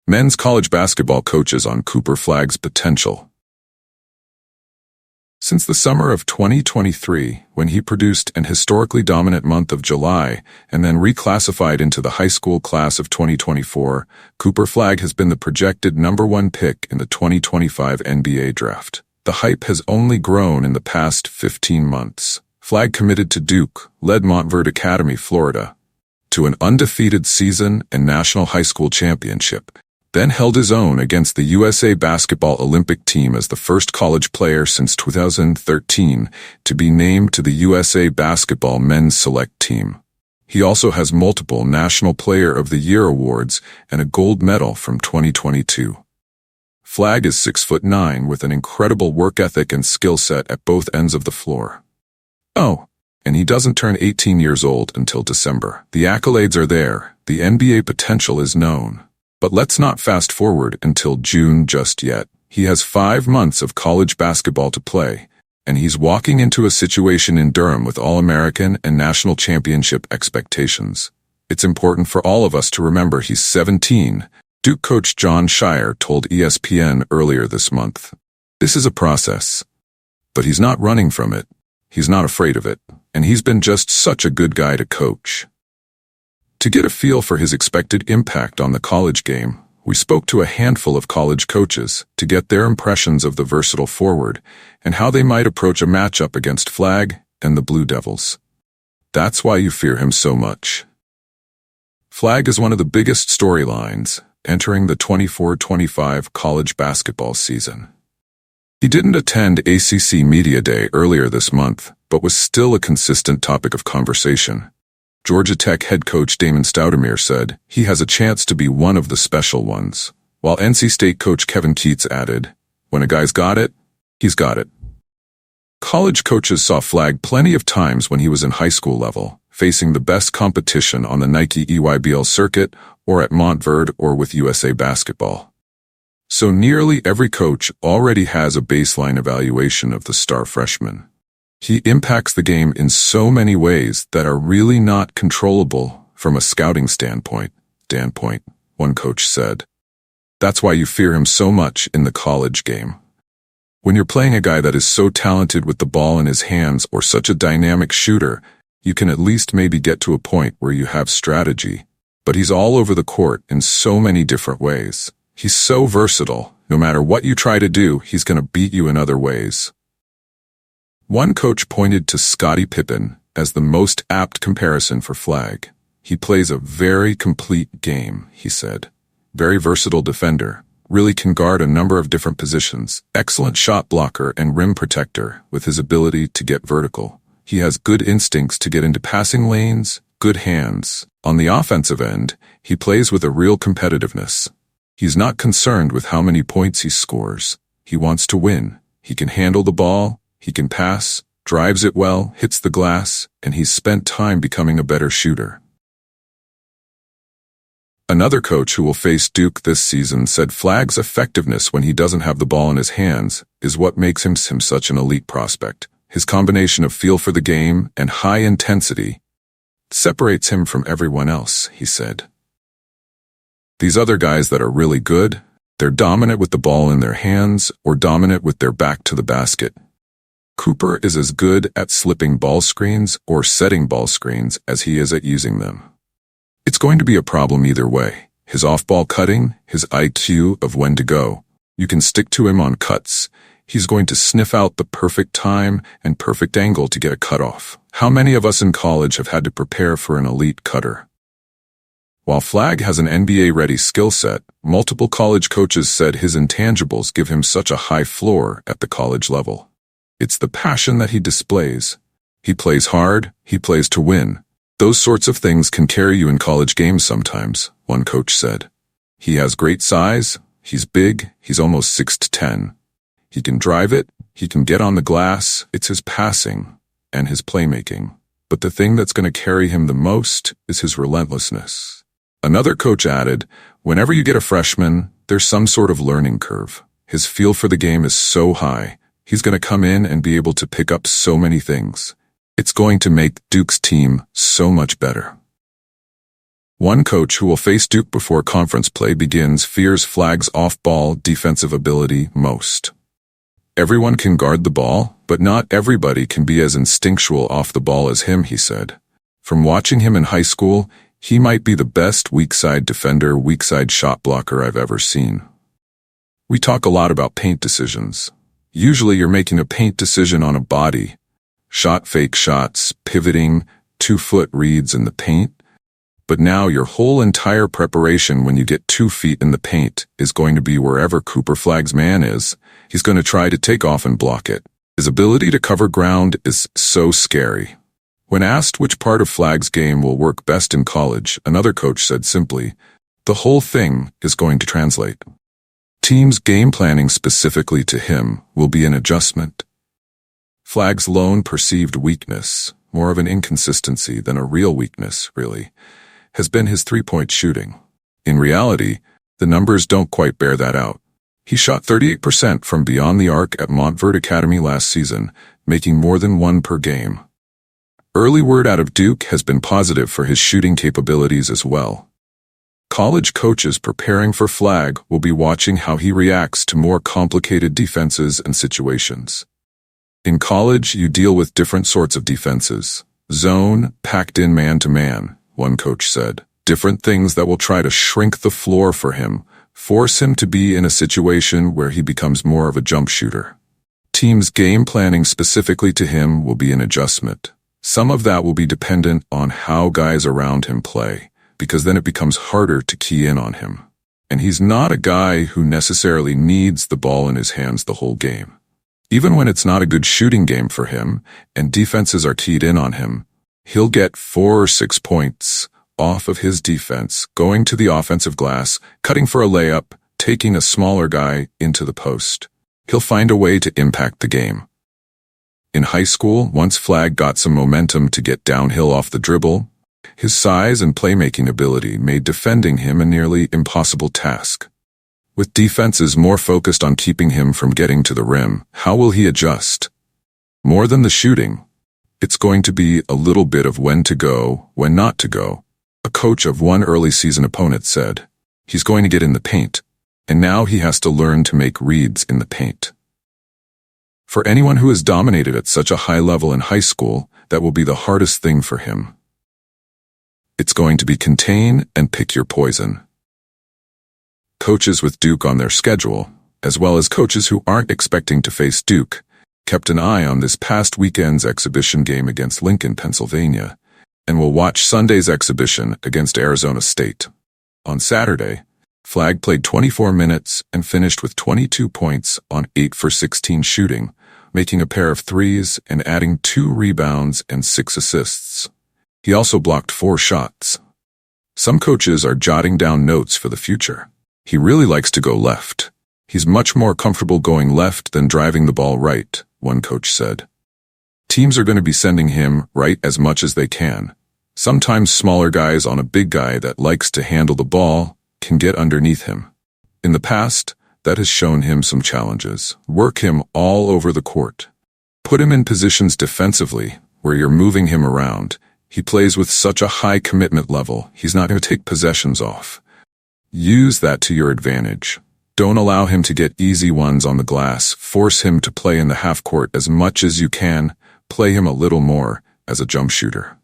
Men's college basketball coaches on Cooper Flagg's potential. Since the summer of 2023, when he produced an historically dominant month of July and then reclassified into the high school class of 2024, Cooper Flagg has been the projected #1 pick in the 2025 NBA draft. The hype has only grown in the past 15 months. Flagg committed to Duke, led Montverde Academy, Florida, to an undefeated season and national high school championship, then held his own against the USA basketball Olympic team as the first college player since 2013 to be named to the USA basketball men's select team. He also has multiple National Player of the Year awards and a gold medal from 2022. Flagg is 6'9" with an incredible work ethic and skill set at both ends of the floor. Oh, and he doesn't turn 18 years old until December. The accolades are there, the NBA potential is known. But let's not fast forward until June just yet. He has 5 months of college basketball to play, and he's walking into a situation in Durham with All-American and national championship expectations. It's important for all of us to remember he's 17, Duke coach Jon Scheyer told ESPN earlier this month. This is a process, but he's not running from it. He's not afraid of it, and he's been just such a good guy to coach. To get a feel for his expected impact on the college game, we spoke to a handful of college coaches to get their impressions of the versatile forward and how they might approach a matchup against Flagg and the Blue Devils. That's why you fear him so much. Flagg is one of the biggest storylines entering the 24-25 college basketball season. He didn't attend ACC Media Day earlier this month, but was still a consistent topic of conversation. Georgia Tech head coach Damon Stoudemire said he has a chance to be one of the special ones, while NC State coach Kevin Keatts added, "When a guy's got it, he's got it." College coaches saw Flagg plenty of times when he was in high school level, facing the best competition on the Nike EYBL circuit or at Montverde or with USA basketball. So nearly every coach already has a baseline evaluation of the star freshman. He impacts the game in so many ways that are really not controllable from a scouting standpoint, one coach said. That's why you fear him so much in the college game. When you're playing a guy that is so talented with the ball in his hands or such a dynamic shooter, you can at least maybe get to a point where you have strategy. But he's all over the court in so many different ways. He's so versatile. No matter what you try to do, he's going to beat you in other ways. One coach pointed to Scottie Pippen as the most apt comparison for Flagg. He plays a very complete game, he said. Very versatile defender, really can guard a number of different positions, excellent shot blocker and rim protector with his ability to get vertical. He has good instincts to get into passing lanes, good hands. On the offensive end, he plays with a real competitiveness. He's not concerned with how many points he scores. He wants to win. He can handle the ball. He can pass, drives it well, hits the glass, and he's spent time becoming a better shooter. Another coach who will face Duke this season said Flagg's effectiveness when he doesn't have the ball in his hands is what makes him such an elite prospect. His combination of feel for the game and high intensity separates him from everyone else, he said. These other guys that are really good, they're dominant with the ball in their hands or dominant with their back to the basket. Cooper is as good at slipping ball screens or setting ball screens as he is at using them. It's going to be a problem either way. His off-ball cutting, his IQ of when to go. You can stick to him on cuts. He's going to sniff out the perfect time and perfect angle to get a cut off. How many of us in college have had to prepare for an elite cutter? While Flagg has an NBA-ready skill set, multiple college coaches said his intangibles give him such a high floor at the college level. It's the passion that he displays. He plays hard, he plays to win. Those sorts of things can carry you in college games sometimes, one coach said. He has great size, he's big, he's almost 6'10". He can drive it, he can get on the glass, it's his passing and his playmaking. But the thing that's going to carry him the most is his relentlessness. Another coach added, whenever you get a freshman, there's some sort of learning curve. His feel for the game is so high. He's going to come in and be able to pick up so many things. It's going to make Duke's team so much better. One coach who will face Duke before conference play begins fears Flagg's off-ball defensive ability most. Everyone can guard the ball, but not everybody can be as instinctual off the ball as him, he said. From watching him in high school, he might be the best weak-side defender, weak-side shot blocker I've ever seen. We talk a lot about paint decisions. Usually you're making a paint decision on a body. Shot fake shots, pivoting, 2-foot reads in the paint. But now your whole entire preparation when you get 2 feet in the paint is going to be wherever Cooper Flagg's man is. He's going to try to take off and block it. His ability to cover ground is so scary. When asked which part of Flagg's game will work best in college, another coach said simply, "The whole thing is going to translate." Teams game planning specifically to him will be an adjustment. Flagg's lone perceived weakness, more of an inconsistency than a real weakness, really, has been his three-point shooting. In reality, the numbers don't quite bear that out. He shot 38% from beyond the arc at Montverde Academy last season, making more than 1 per game. Early word out of Duke has been positive for his shooting capabilities as well. College coaches preparing for Flagg will be watching how he reacts to more complicated defenses and situations. In college, you deal with different sorts of defenses. Zone, packed in man-to-man, one coach said. Different things that will try to shrink the floor for him, force him to be in a situation where he becomes more of a jump shooter. Teams game planning specifically to him will be an adjustment. Some of that will be dependent on how guys around him play, because then it becomes harder to key in on him. And he's not a guy who necessarily needs the ball in his hands the whole game. Even when it's not a good shooting game for him, and defenses are keyed in on him, he'll get 4 or 6 points off of his defense, going to the offensive glass, cutting for a layup, taking a smaller guy into the post. He'll find a way to impact the game. In high school, once Flagg got some momentum to get downhill off the dribble, his size and playmaking ability made defending him a nearly impossible task. With defenses more focused on keeping him from getting to the rim, how will he adjust? More than the shooting, it's going to be a little bit of when to go, when not to go. A coach of one early season opponent said, "He's going to get in the paint, and now he has to learn to make reads in the paint." For anyone who has dominated at such a high level in high school, that will be the hardest thing for him. It's going to be contain and pick your poison. Coaches with Duke on their schedule, as well as coaches who aren't expecting to face Duke, kept an eye on this past weekend's exhibition game against Lincoln, Pennsylvania, and will watch Sunday's exhibition against Arizona State. On Saturday, Flagg played 24 minutes and finished with 22 points on 8 for 16 shooting, making a pair of threes and adding 2 rebounds and 6 assists. He also blocked 4 shots. Some coaches are jotting down notes for the future. He really likes to go left. He's much more comfortable going left than driving the ball right, one coach said. Teams are going to be sending him right as much as they can. Sometimes smaller guys on a big guy that likes to handle the ball can get underneath him. In the past, that has shown him some challenges. Work him all over the court. Put him in positions defensively where you're moving him around. He plays with such a high commitment level, he's not going to take possessions off. Use that to your advantage. Don't allow him to get easy ones on the glass. Force him to play in the half court as much as you can. Play him a little more as a jump shooter.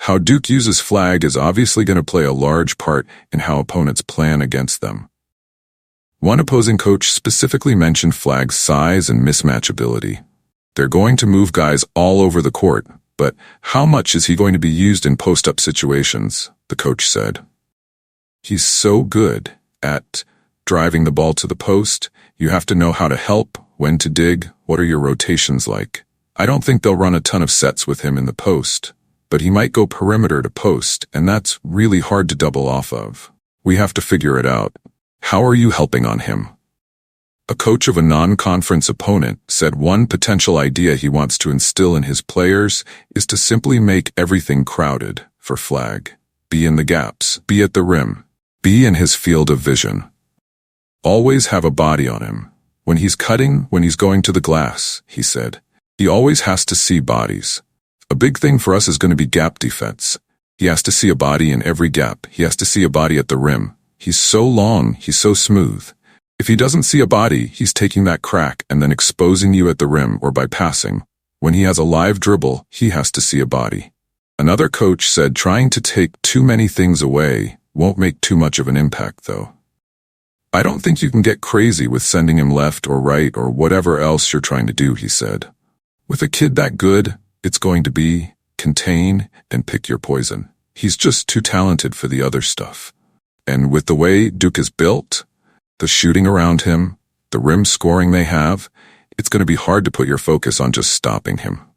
How Duke uses Flagg is obviously going to play a large part in how opponents plan against them. One opposing coach specifically mentioned Flagg's size and mismatch ability. They're going to move guys all over the court, but how much is he going to be used in post-up situations, the coach said. He's so good at driving the ball to the post. You have to know how to help, when to dig, what are your rotations like. I don't think they'll run a ton of sets with him in the post, but he might go perimeter to post, and that's really hard to double off of. We have to figure it out. How are you helping on him? A coach of a non-conference opponent said one potential idea he wants to instill in his players is to simply make everything crowded for Flagg. Be in the gaps, be at the rim, be in his field of vision. Always have a body on him. When he's cutting, when he's going to the glass, he said. He always has to see bodies. A big thing for us is going to be gap defense. He has to see a body in every gap. He has to see a body at the rim. He's so long, he's so smooth. If he doesn't see a body, he's taking that crack and then exposing you at the rim or by passing. When he has a live dribble, he has to see a body. Another coach said trying to take too many things away won't make too much of an impact, though. I don't think you can get crazy with sending him left or right or whatever else you're trying to do, he said. With a kid that good, it's going to be contain and pick your poison. He's just too talented for the other stuff. And with the way Duke is built, the shooting around him, the rim scoring they have, it's going to be hard to put your focus on just stopping him.